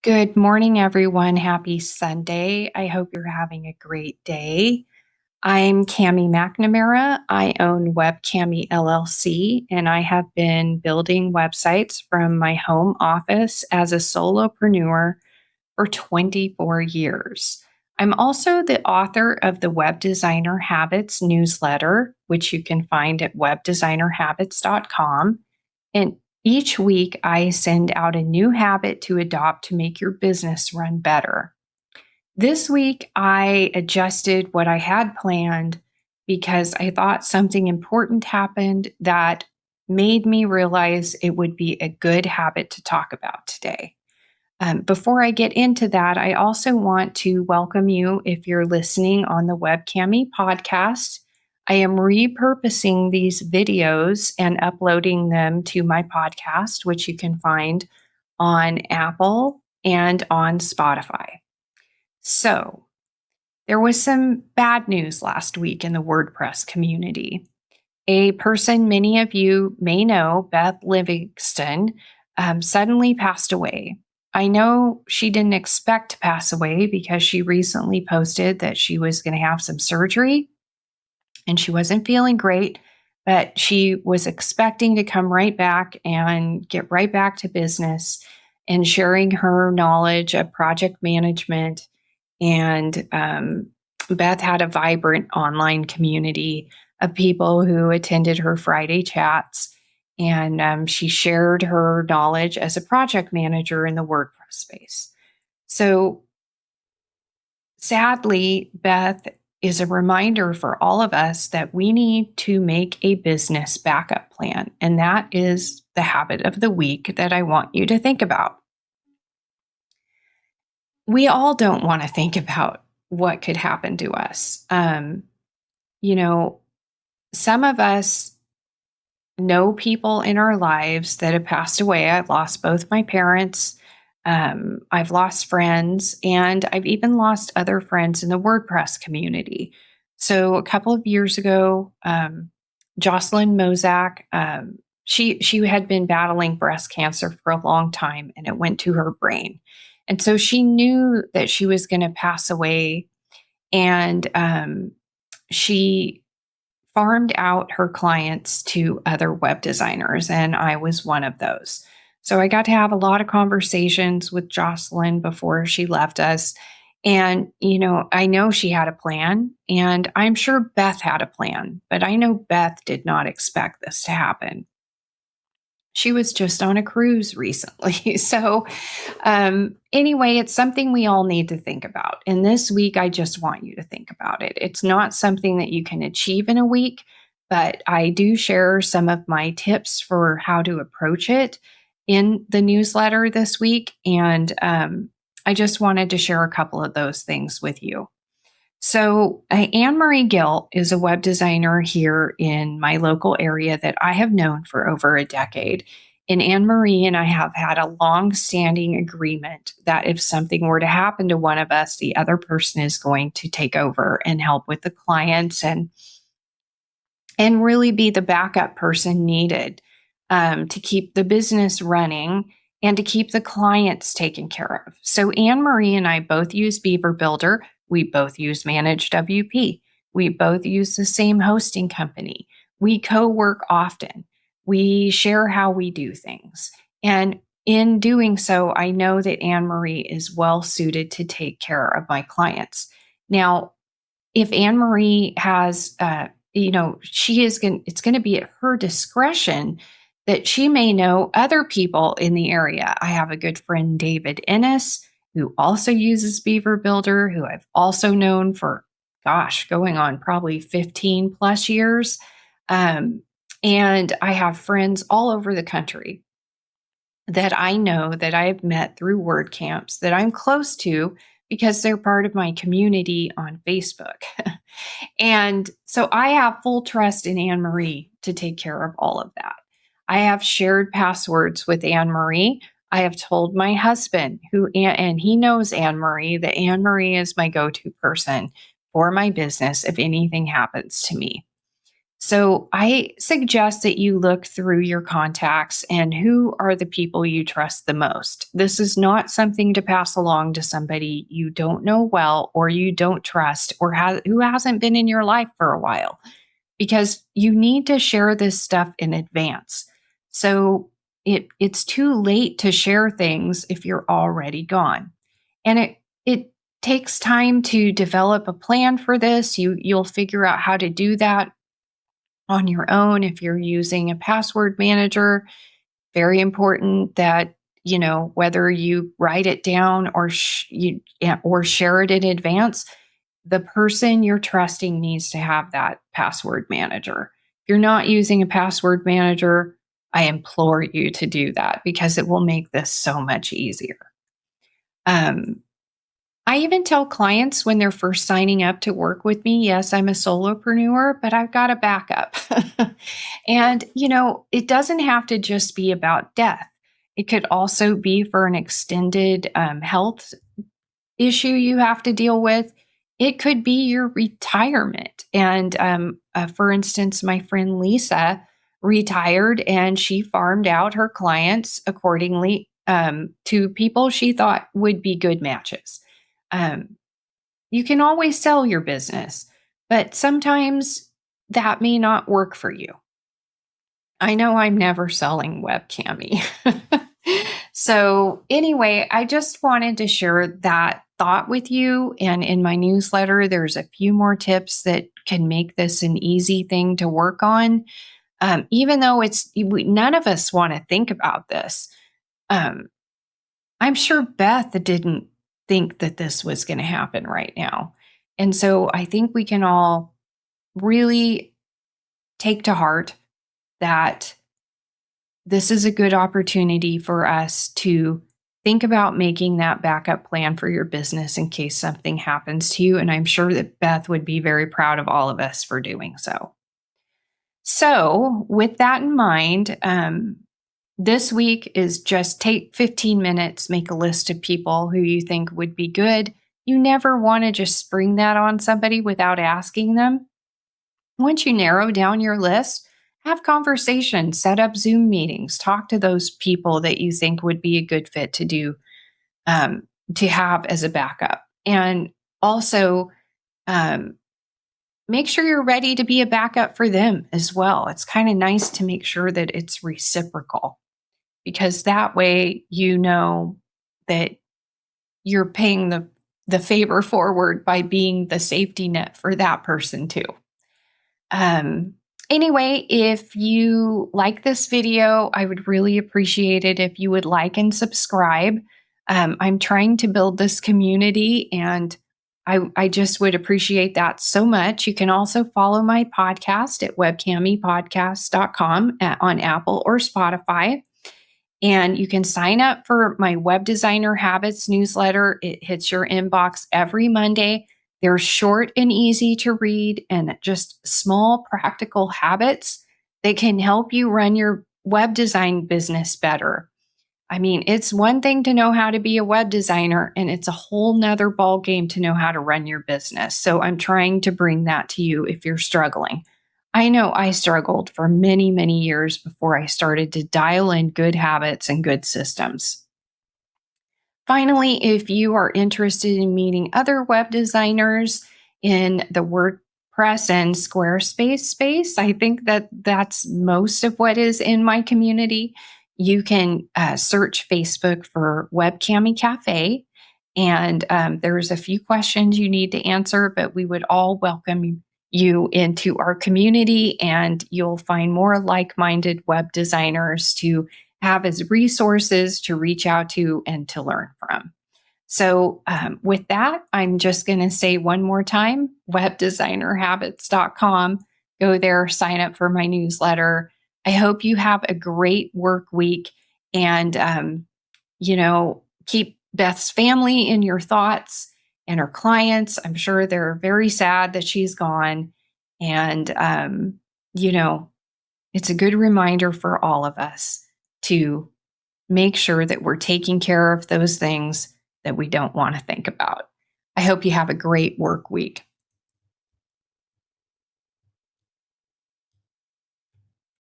Good morning, everyone. Happy Sunday. I hope you're having a great day. I'm Cami McNamara. I own WebCami LLC, and I have been building websites from my home office as a solopreneur for 24 years. I'm also the author of the Web Designer Habits newsletter, which you can find at webdesignerhabits.com. And each week, I send out a new habit to adopt to make your business run better. This week, I adjusted what I had planned because I thought something important happened that made me realize it would be a good habit to talk about today. Before I get into that, I also want to welcome you if you're listening on the WebCami Podcast. I am repurposing these videos and uploading them to my podcast, which you can find on Apple and on Spotify. So, there was some bad news last week in the WordPress community. A person many of you may know, Beth Livingston, suddenly passed away. I know she didn't expect to pass away because she recently posted that she was going to have some surgery and she wasn't feeling great, but she was expecting to come right back and get right back to business and sharing her knowledge of project management. And Beth had a vibrant online community of people who attended her Friday chats. And she shared her knowledge as a project manager in the WordPress space. So sadly, Beth is a reminder for all of us that we need to make a business backup plan. And that is the habit of the week that I want you to think about. We all don't want to think about what could happen to us. Some of us know people in our lives that have passed away. I've lost both my parents. I've lost friends, and I've even lost other friends in the WordPress community. So a couple of years ago, Jocelyn Mozak, she had been battling breast cancer for a long time, and it went to her brain. And so she knew that she was going to pass away, and she farmed out her clients to other web designers, and I was one of those. So I got to have a lot of conversations with Jocelyn before she left us. And, I know she had a plan, and I'm sure Beth had a plan, but I know Beth did not expect this to happen. She was just on a cruise recently. So anyway, it's something we all need to think about. And this week, I just want you to think about it. It's not something that you can achieve in a week, but I do share some of my tips for how to approach it in the newsletter this week. And I just wanted to share a couple of those things with you. So Anne-Marie Gill is a web designer here in my local area that I have known for over a decade. And Anne-Marie and I have had a long-standing agreement that if something were to happen to one of us, the other person is going to take over and help with the clients and really be the backup person needed to keep the business running and to keep the clients taken care of. So Anne-Marie and I both use Beaver Builder. We both use Managed WP. We both use the same hosting company. We co-work often. We share how we do things. And in doing so, I know that Anne-Marie is well suited to take care of my clients. Now, if Anne-Marie has, it's going to be at her discretion that she may know other people in the area. I have a good friend, David Ennis, who also uses Beaver Builder, who I've also known for, going on probably 15 plus years. And I have friends all over the country that I know that I have met through WordCamps that I'm close to because they're part of my community on Facebook. And so I have full trust in Anne-Marie to take care of all of that. I have shared passwords with Anne-Marie. I have told my husband, and he knows Anne-Marie, that Anne-Marie is my go-to person for my business if anything happens to me. So I suggest that you look through your contacts and who are the people you trust the most. This is not something to pass along to somebody you don't know well or you don't trust or who hasn't been in your life for a while, because you need to share this stuff in advance. So it's too late to share things if you're already gone. And it takes time to develop a plan for this. You'll figure out how to do that on your own if you're using a password manager. Very important that whether you write it down or or share it in advance, the person you're trusting needs to have that password manager. If you're not using a password manager, I implore you to do that because it will make this so much easier. Um, I even tell clients when they're first signing up to work with me, yes, I'm a solopreneur, but I've got a backup. And, it doesn't have to just be about death. It could also be for an extended health issue you have to deal with. It could be your retirement. And for instance, my friend Lisa retired and she farmed out her clients accordingly to people she thought would be good matches. You can always sell your business, but sometimes that may not work for you. I know I'm never selling WebCami. So anyway, I just wanted to share that thought with you. And in my newsletter, there's a few more tips that can make this an easy thing to work on. Even though none of us want to think about this. I'm sure Beth didn't think that this was going to happen right now. And so I think we can all really take to heart that this is a good opportunity for us to think about making that backup plan for your business in case something happens to you. And I'm sure that Beth would be very proud of all of us for doing so. So, with that in mind, this week is just take 15 minutes, make a list of people who you think would be good. You never want to just spring that on somebody without asking them. Once you narrow down your list, have conversations, set up Zoom meetings, talk to those people that you think would be a good fit to do, to have as a backup. And also, make sure you're ready to be a backup for them as well. It's kind of nice to make sure that it's reciprocal, because that way you know that you're paying the favor forward by being the safety net for that person too. Anyway, if you like this video, I would really appreciate it if you would like and subscribe. I'm trying to build this community and I just would appreciate that so much. You can also follow my podcast at webcamipodcast.com on Apple or Spotify. And you can sign up for my Web Designer Habits newsletter. It hits your inbox every Monday. They're short and easy to read and just small practical habits that can help you run your web design business better. I mean, it's one thing to know how to be a web designer, and it's a whole nother ball game to know how to run your business. So I'm trying to bring that to you if you're struggling. I know I struggled for many, many years before I started to dial in good habits and good systems. Finally, if you are interested in meeting other web designers in the WordPress and Squarespace space, I think that that's most of what is in my community. You can search Facebook for WebCami Cafe, and there's a few questions you need to answer, but we would all welcome you into our community, and you'll find more like-minded web designers to have as resources to reach out to and to learn from. So with that, I'm just going to say one more time, webdesignerhabits.com. Go there, sign up for my newsletter. I hope you have a great work week, and, keep Beth's family in your thoughts and her clients. I'm sure they're very sad that she's gone. And, it's a good reminder for all of us to make sure that we're taking care of those things that we don't want to think about. I hope you have a great work week.